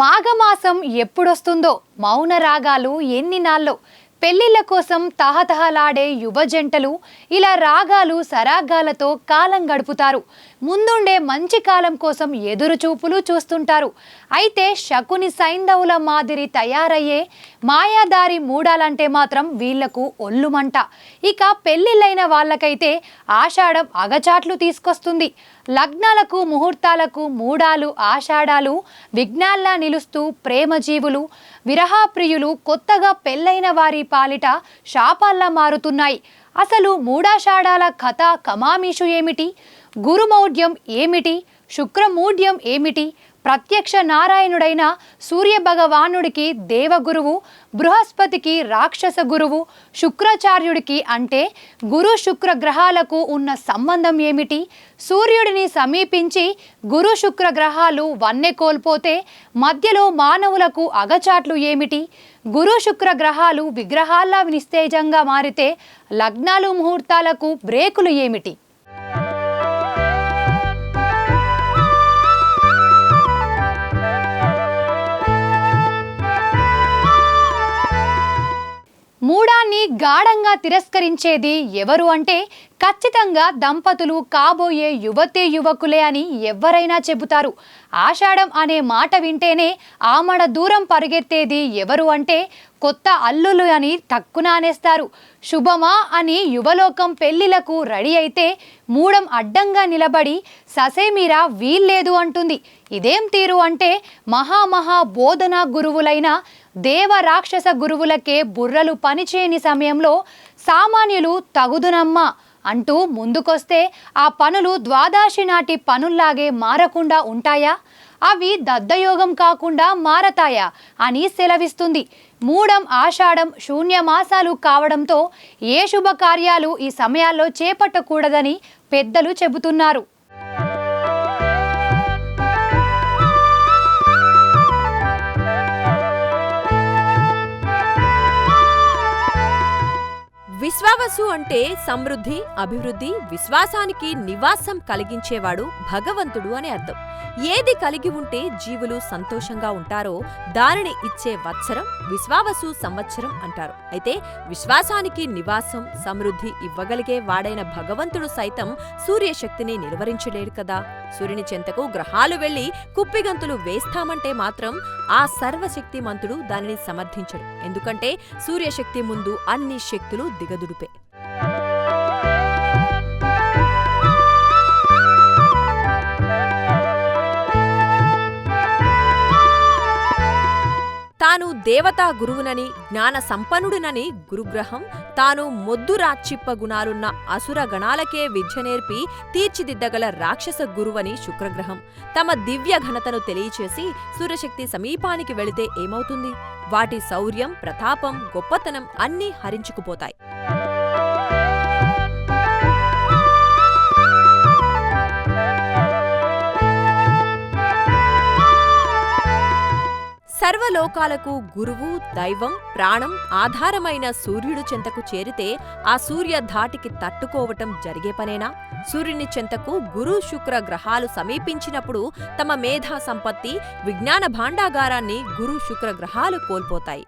మాఘమాసం ఎప్పుడొస్తుందో మౌన రాగాలు ఎన్ని నాళ్ళో పెళ్లిళ్ల కోసం తహతహలాడే యువ జంటలు ఇలా రాగాలు సరాగాలతో కాలం గడుపుతారు. ముందుండే మంచి కాలం కోసం ఎదురు చూపులు చూస్తుంటారు. అయితే శకుని సైంధవుల మాదిరి తయారయ్యే మాయాదారి మూడాలంటే మాత్రం వీళ్లకు ఒళ్ళుమంట. ఇక పెళ్లిళ్ళైన వాళ్ళకైతే ఆషాఢం అగచాట్లు తీసుకొస్తుంది. లగ్నాలకు ముహూర్తాలకు మూడాలు ఆషాఢాలు విఘ్నాల్లా నిలుస్తూ ప్రేమజీవులు విరహాప్రియులు కొత్తగా పెళ్ళైన వారి పాలిట శాపాల్లా మారుతున్నాయి. అసలు మూడాషాఢాల కథ కమామీషు ఏమిటి? గురుమౌఢ్యం ఏమిటి? శుక్రమూఢ్యం ఏమిటి? ప్రత్యక్ష నారాయణుడైన సూర్య భగవానుడికి దేవగురువు, బృహస్పతికి రాక్షస గురువు, శుక్రాచార్యుడికి అంటే గురు శుక్ర గ్రహాలకు ఉన్న సంబంధం ఏమిటి? సూర్యుడిని సమీపించి గురు శుక్ర గ్రహాలు వన్నె కోల్పోతే మధ్యలో మానవులకు అగచాట్లు ఏమిటి? గురు శుక్ర గ్రహాలు విగ్రహాల్లా నిస్తేజంగా మారితే లగ్నాలు ముహూర్తాలకు బ్రేకులు ఏమిటి? మూడాన్ని గాఢంగా తిరస్కరించేది ఎవరు అంటే ఖచ్చితంగా దంపతులు, కాబోయే యువతే యువకులే అని ఎవరైనా చెబుతారు. ఆషాఢం అనే మాట వింటేనే ఆమడ దూరం పరిగెత్తేది ఎవరు అంటే కొత్త అల్లులు అని టక్కున అనేస్తారు. శుభమా అని యువలోకం పెళ్లిలకు రెడీ అయితే మూడం అడ్డంగా నిలబడి ససేమీరా వీల్లేదు అంటుంది. ఇదేం తీరు అంటే మహామహా బోధనా గురువులైన దేవ రాక్షస గురువులకే బుర్రలు పనిచేయని సమయంలో సామాన్యులు తగుదునమ్మా అంటూ ముందుకొస్తే ఆ పనులు ద్వాదశి నాటి పనుల్లాగే మారకుండా ఉంటాయా? అవి దద్దయోగం కాకుండా మారతాయా అని సెలవిస్తుంది. మూడం ఆషాఢం శూన్యమాసాలు కావడంతో ఏ శుభకార్యాలు ఈ సమయాల్లో చేపట్టకూడదని పెద్దలు చెబుతున్నారు. విశ్వావసు అంటే సమృద్ధి, అభివృద్ధి, విశ్వాసానికి నివాసం కలిగించేవాడు భగవంతుడు అని అర్థం. ఏది కలిగి ఉంటే జీవులు సంతోషంగా ఉంటారో దానిని ఇచ్చే వత్సరం విశ్వావసు సంవత్సరం అంటారు. అయితే విశ్వాసానికి నివాసం, సమృద్ధి ఇవ్వగలిగే వాడైన భగవంతుడు సైతం సూర్యశక్తిని నిలువరించలేడు కదా. సూర్యుని చెంతకు గ్రహాలు వెళ్లి కుప్పిగంతులు వేస్తామంటే మాత్రం ఆ సర్వశక్తిమంతుడు దానిని సమర్థించడు. ఎందుకంటే సూర్యశక్తి ముందు అన్ని శక్తులు దిగదుడిపే. తాను దేవతా గురువునని, జ్ఞాన సంపన్నుడినని గురుగ్రహం, తాను మొద్దు రాచ్చిప్ప గుణాలున్న అసుర గణాలకే విద్య నేర్పి తీర్చిదిద్దగల రాక్షస గురువని శుక్రగ్రహం. తమ దివ్య ఘనతను తెలియచేసి సూర్యశక్తి సమీపానికి వెళితే ఏమవుతుంది? వాటి శౌర్యం, ప్రతాపం, గొప్పతనం అన్నీ హరించుకుపోతాయి. సర్వలోకాలకు గురువు, దైవం, ప్రాణం, ఆధారమైన సూర్యుడు చెంతకు చేరితే ఆ సూర్య ధాటికి తట్టుకోవటం జరిగే పనేనా? సూర్యుని చెంతకు గురు శుక్ర గ్రహాలు సమీపించినప్పుడు తమ మేధా సంపత్తి, విజ్ఞాన భాండాగారాన్ని గురు శుక్ర గ్రహాలు కోల్పోతాయి.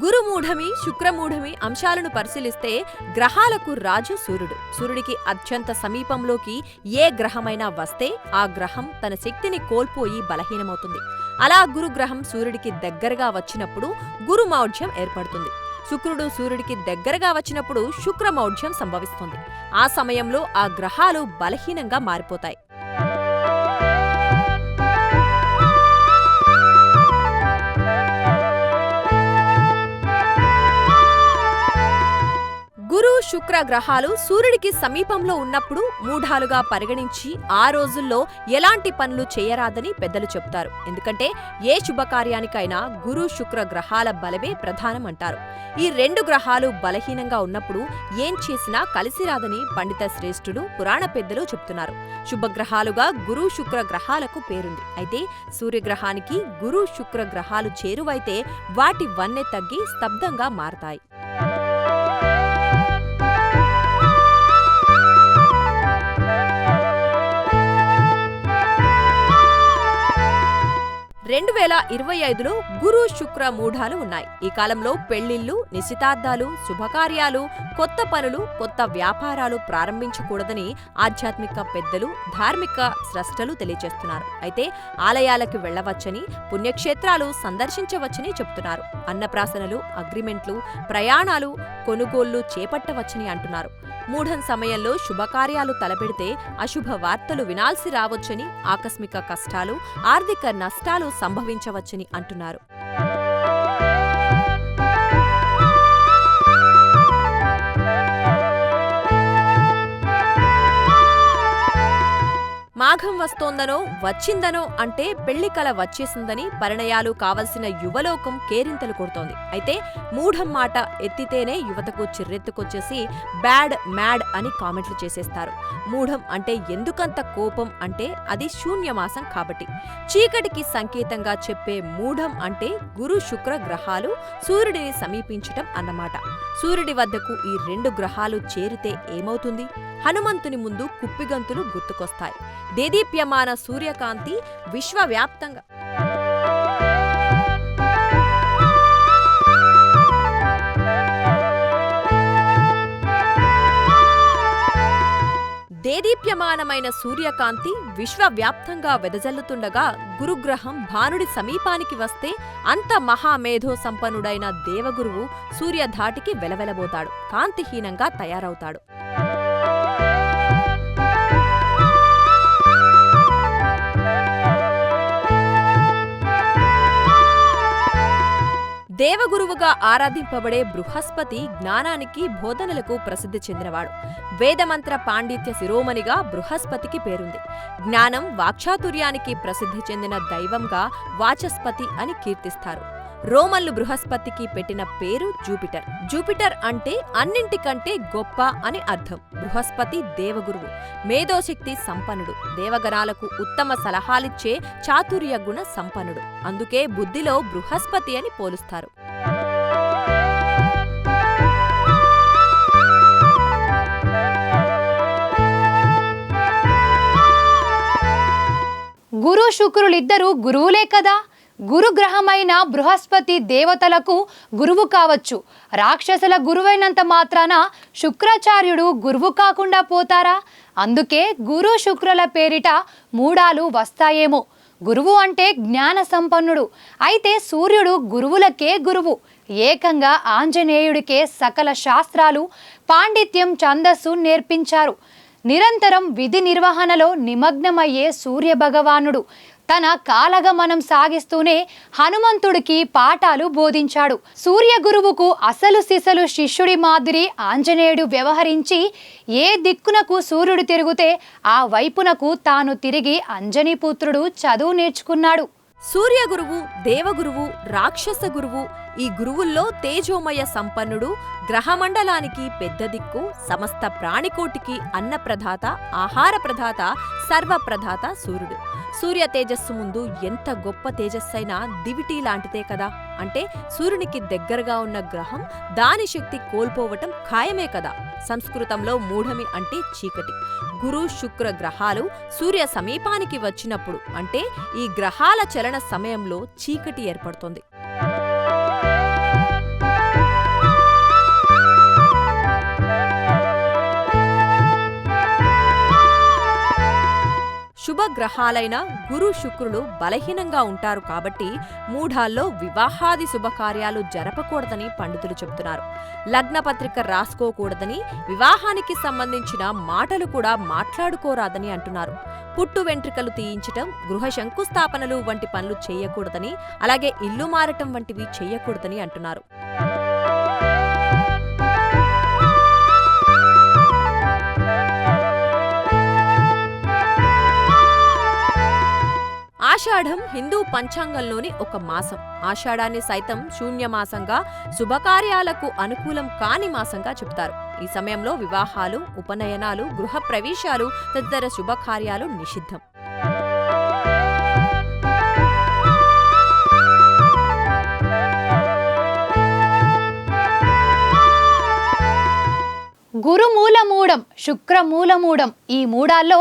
గురుమూఢమి, శుక్రమూఢమి అంశాలను పరిశీలిస్తే గ్రహాలకు రాజు సూర్యుడు. సూర్యుడికి అత్యంత సమీపంలోకి ఏ గ్రహమైనా వస్తే ఆ గ్రహం తన శక్తిని కోల్పోయి బలహీనమవుతుంది. అలా గురుగ్రహం సూర్యుడికి దగ్గరగా వచ్చినప్పుడు గురుమౌఢ్యం ఏర్పడుతుంది. శుక్రుడు సూర్యుడికి దగ్గరగా వచ్చినప్పుడు శుక్రమౌఢ్యం సంభవిస్తుంది. ఆ సమయంలో ఆ గ్రహాలు బలహీనంగా మారిపోతాయి. గురు శుక్ర గ్రహాలు సూర్యుడికి సమీపంలో ఉన్నప్పుడు మూఢాలుగా పరిగణించి ఆ రోజుల్లో ఎలాంటి పనులు చేయరాదని పెద్దలు చెప్తారు. ఎందుకంటే ఏ శుభకార్యానికైనా గురు శుక్ర గ్రహాల బలమే ప్రధానం అంటారు. ఈ రెండు గ్రహాలు బలహీనంగా ఉన్నప్పుడు ఏం చేసినా కలిసిరాదని పండిత శ్రేష్ఠులు, పురాణ పెద్దలు చెప్తున్నారు. శుభగ్రహాలుగా గురు శుక్ర గ్రహాలకు పేరుంది. అయితే సూర్యగ్రహానికి గురు శుక్ర గ్రహాలు చేరువైతే వాటి వన్నె తగ్గి స్తబ్దంగా మారతాయి. 2025లో గురు శుక్ర మూఢాలు ఉన్నాయి. ఈ కాలంలో పెళ్లిళ్లు, నిశ్చితార్థాలు, శుభకార్యాలు, కొత్త పనులు, కొత్త వ్యాపారాలు ప్రారంభించకూడదని ఆధ్యాత్మిక పెద్దలు, ధార్మిక స్రష్టలు తెలియజేస్తున్నారు. అయితే ఆలయాలకు వెళ్లవచ్చని, పుణ్యక్షేత్రాలు సందర్శించవచ్చని చెబుతున్నారు. అన్నప్రాసనలు, అగ్రిమెంట్లు, ప్రయాణాలు, కొనుగోళ్లు చేపట్టవచ్చని అంటున్నారు. మూఢం సమయంలో శుభకార్యాలు తలపెడితే అశుభ వార్తలు వినాల్సి రావచ్చని, ఆకస్మిక కష్టాలు, ఆర్థిక నష్టాలు సంభవించవచ్చని అంటున్నారు. మాఘం వస్తోందనో వచ్చిందనో అంటే పెళ్లి కల వచ్చేసిందని పరిణయాలు కావలసిన యువలోకం కేరింతలు కొడుతోంది. అయితే మూఢం మాట ఎత్తితేనే యువతకు చిర్రెత్తుకొచ్చేసి బ్యాడ్ మ్యాడ్ అని కామెంట్లు చేసేస్తారు. మూఢం అంటే ఎందుకంత కోపం అంటే అది శూన్యమాసం కాబట్టి. చీకటికి సంకేతంగా చెప్పే మూఢం అంటే గురు శుక్ర గ్రహాలు సూర్యుడిని సమీపించటం అన్నమాట. సూర్యుడి వద్దకు ఈ రెండు గ్రహాలు చేరితే ఏమవుతుంది? హనుమంతుని ముందు కుప్పిగంతులు గుర్తుకొస్తాయి. దేదీప్యమాన సూర్యకాంతి విశ్వవ్యాప్తంగా దేదీప్యమానమైన సూర్యకాంతి విశ్వవ్యాప్తంగా వెదజల్లుతుండగా గురుగ్రహం భానుడి సమీపానికి వస్తే అంత మహామేధో సంపన్నుడైన దేవగురువు సూర్యధాటికి వెలవెలబోతాడు, కాంతిహీనంగా తయారవుతాడు. దేవగురువుగా ఆరాధింపబడే బృహస్పతి జ్ఞానానికి, బోధనలకు ప్రసిద్ధి చెందినవాడు. వేదమంత్ర పాండిత్య శిరోమణిగా బృహస్పతికి పేరుంది. జ్ఞానం, వాక్చాతుర్యానికి ప్రసిద్ధి చెందిన దైవంగా వాచస్పతి అని కీర్తిస్తారు. రోమన్లు బృహస్పతికి పెట్టిన పేరు జూపిటర్. జూపిటర్ అంటే అన్నింటికంటే గొప్ప అని అర్థం. బృహస్పతి దేవగురువు, మేధోశక్తి సంపన్నుడు, దేవగణాలకు ఉత్తమ సలహాలిచ్చే చాతుర్య గుణ సంపన్నుడు. అందుకే బుద్ధిలో బృహస్పతి అని పోలుస్తారు. గురు శుక్రులిద్దరూ గురువులే కదా. గురుగ్రహమైన బృహస్పతి దేవతలకు గురువు కావచ్చు. రాక్షసుల గురువైనంత మాత్రాన శుక్రాచార్యుడు గురువు కాకుండా పోతారా? అందుకే గురు శుక్రుల పేరిట మూఢాలు వస్తాయేమో. గురువు అంటే జ్ఞాన సంపన్నుడు. అయితే సూర్యుడు గురువులకే గురువు. ఏకంగా ఆంజనేయుడికే సకల శాస్త్రాలు, పాండిత్యం, ఛందస్సు నేర్పించారు. నిరంతరం విధి నిర్వహణలో నిమగ్నమయ్యే సూర్యభగవానుడు తన కాలగమనం సాగిస్తూనే హనుమంతుడికి పాఠాలు బోధించాడు. సూర్య గురువుకు అసలు సిసలు శిష్యుడి మాదిరి ఆంజనేయుడు వ్యవహరించి ఏ దిక్కునకు సూర్యుడు తిరిగితే ఆ వైపునకు తాను తిరిగి అంజనీపుత్రుడు చదువు నేర్చుకున్నాడు. సూర్యగురువు, దేవగురువు, రాక్షస గురువు, ఈ గురువుల్లో తేజోమయ సంపన్నుడు, గ్రహమండలానికి పెద్ద దిక్కు, సమస్త ప్రాణికోటికి అన్నప్రదాత, ఆహార ప్రదాత, సర్వప్రదాత సూర్యుడు. సూర్య తేజస్సు ముందు ఎంత గొప్ప తేజస్సైనా దివిటీ లాంటిదే కదా. అంటే సూర్యునికి దగ్గరగా ఉన్న గ్రహం దాని శక్తి కోల్పోవటం ఖాయమే కదా. సంస్కృతంలో మూఢమి అంటే చీకటి. గురు శుక్ర గ్రహాలు సూర్య సమీపానికి వచ్చినప్పుడు అంటే ఈ గ్రహాల చలన సమయంలో చీకటి ఏర్పడుతోంది. శుభగ్రహాలైన గురు శుక్రులు బలహీనంగా ఉంటారు కాబట్టి మూఢాల్లో వివాహాది శుభకార్యాలు జరపకూడదని పండితులు చెబుతున్నారు. లగ్నపత్రిక రాసుకోకూడదని, వివాహానికి సంబంధించిన మాటలు కూడా మాట్లాడుకోరాదని అంటున్నారు. పుట్టు వెంట్రుకలు తీయించటం, గృహ శంకుస్థాపనలు వంటి పనులు చేయకూడదని, అలాగే ఇల్లు మారటం వంటివి చేయకూడదని అంటున్నారు. ఆషాఢం హిందూ పంచాంగంలోని ఒక మాసం. ఆషాఢాన్ని సైతం శూన్యమాసంగా, శుభకార్యాలకు అనుకూలం కాని మాసంగా చెబుతారు. ఈ సమయంలో వివాహాలు, ఉపనయనాలు, గృహ ప్రవేశాలు తదితర శుభకార్యాలు నిషిద్ధం. గురుమూలమూఢం, శుక్రమూలమూఢం ఈ మూడాల్లో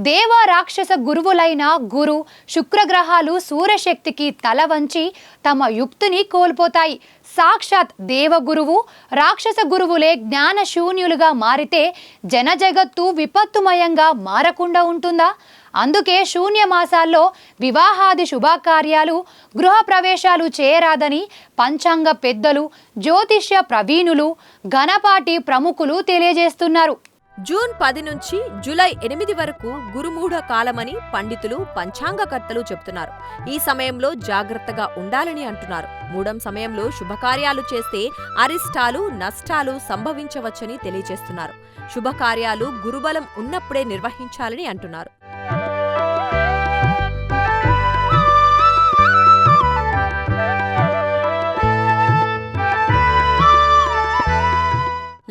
దేవ రాక్షస గురువులైన గురు శుక్రగ్రహాలు సూర్యశక్తికి తల వంచి తమ యుక్తిని కోల్పోతాయి. సాక్షాత్ దేవగురువు రాక్షస గురువులే జ్ఞానశూన్యులుగా మారితే జనజగత్తు విపత్తుమయంగా మారకుండా ఉంటుందా? అందుకే శూన్యమాసాల్లో వివాహాది శుభకార్యాలు గృహ ప్రవేశాలు చేయరాదని పంచాంగ పెద్దలు, జ్యోతిష్య ప్రవీణులు, ఘనపాటి ప్రముఖులు తెలియజేస్తున్నారు. జూన్ 10 నుంచి జూలై 8 వరకు గురుమూఢ కాలమని పండితులు, పంచాంగకర్తలు చెబుతున్నారు. ఈ సమయంలో జాగ్రత్తగా ఉండాలని అంటున్నారు. మూఢం సమయంలో శుభకార్యాలు చేస్తే అరిష్టాలు, నష్టాలు సంభవించవచ్చని తెలియజేస్తున్నారు. శుభకార్యాలు గురుబలం ఉన్నప్పుడే నిర్వహించాలని అంటున్నారు.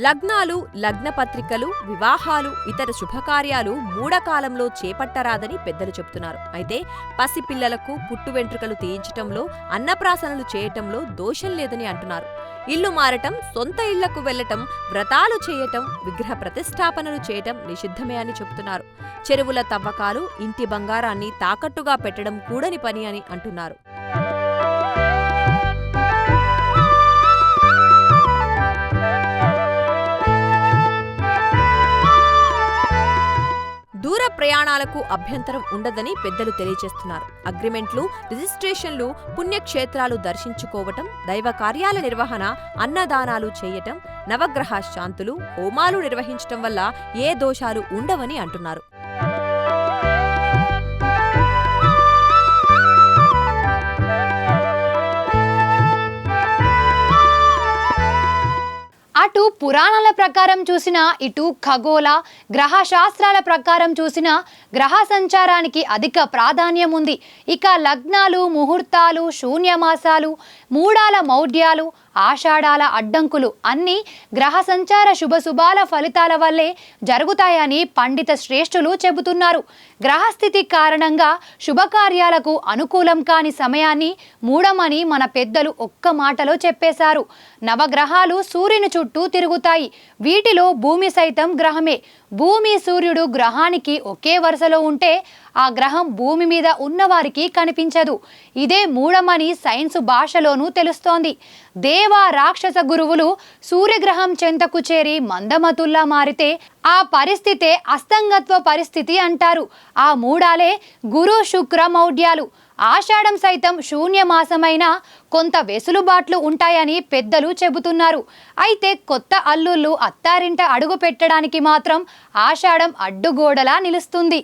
లగ్నాలు, లగ్నపత్రికలు, వివాహాలు, ఇతర శుభకార్యాలు మూఢకాలంలో చేపట్టరాదని పెద్దలు చెబుతున్నారు. అయితే పసిపిల్లలకు పుట్టు వెంట్రుకలు తీయించటంలో, అన్నప్రాసనలు చేయటంలో దోషం లేదని అంటున్నారు. ఇల్లు మారటం, సొంత ఇళ్లకు వెళ్లటం, వ్రతాలు చేయటం, విగ్రహ ప్రతిష్టాపనలు చేయటం నిషిద్ధమే అని చెబుతున్నారు. చెరువుల తవ్వకాలు, ఇంటి బంగారాన్ని తాకట్టుగా పెట్టడం కూడని పని అని అంటున్నారు. దూర ప్రయాణాలకు అభ్యంతరం ఉండదని పెద్దలు తెలియజేస్తున్నారు. అగ్రిమెంట్లు, రిజిస్ట్రేషన్లు, పుణ్యక్షేత్రాలు దర్శించుకోవటం, దైవ కార్యాల నిర్వహణ, అన్నదానాలు చేయటం, నవగ్రహ శాంతులు, హోమాలు నిర్వహించటం వల్ల ఏ దోషాలు ఉండవని అంటున్నారు. అటు పురాణాల ప్రకారం చూసినా, ఇటు ఖగోళ గ్రహ శాస్త్రాల ప్రకారం చూసినా గ్రహ సంచారానికి అధిక ప్రాధాన్యం ఉంది. ఇక లగ్నాలు, ముహూర్తాలు, శూన్యమాసాలు, మూడాల మౌఢ్యాలు, ఆషాఢాల అడ్డంకులు అన్నీ గ్రహ సంచార శుభాల ఫలితాల వల్లే జరుగుతాయని పండిత శ్రేష్ఠులు చెబుతున్నారు. గ్రహస్థితి కారణంగా శుభకార్యాలకు అనుకూలం కాని సమయాన్ని మూఢమని మన పెద్దలు ఒక్క మాటలో చెప్పేశారు. నవగ్రహాలు సూర్యుని చుట్టూ తిరుగుతాయి. వీటిలో భూమి సైతం గ్రహమే. భూమి, సూర్యుడు గ్రహానికి ఒకే వరుసలో ఉంటే ఆ గ్రహం భూమి మీద ఉన్నవారికి కనిపించదు. ఇదే మూఢమని సైన్స్ భాషలోనూ తెలుస్తోంది. దేవ రాక్షస గురువులు సూర్యగ్రహం చెంతకు చేరి మందమతుల్లా మారితే ఆ పరిస్థితే అస్తంగత్వ పరిస్థితి అంటారు. ఆ మూడాలే గురు శుక్ర మౌఢ్యాలు. ఆషాఢం సైతం శూన్యమాసమైన కొంత వెసులుబాట్లు ఉంటాయని పెద్దలు చెబుతున్నారు. అయితే కొత్త అల్లుళ్ళు అత్తారింట అడుగు పెట్టడానికి మాత్రం ఆషాఢం అడ్డుగోడలా నిలుస్తుంది.